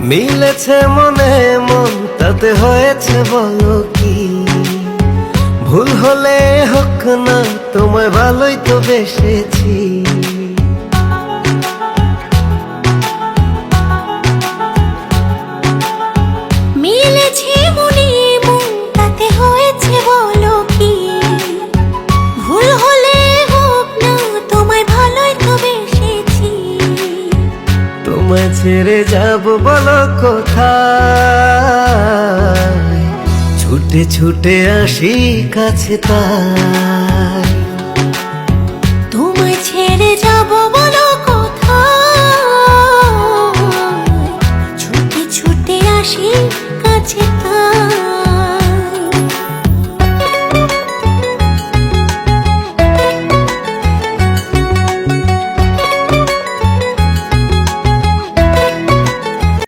মিলেছে মনে মন তাতে হয়েছে বলো কি? ভুল হলে হোক না, তোমায় ভালোই তো বেসেছি। মিলেছে মনে মন তাতে হয়েছে বলো কি? ভুল হলে হোক না, তোমায় ভালোই তো বেসেছি। তোমায় ছেড়ে যাব বলো কোথায়? ছুটে ছুটে আসি কাছে তাই। তোমায় ছেড়ে যাব বলো কোথায়? ছুটে ছুটে আসি কাছে।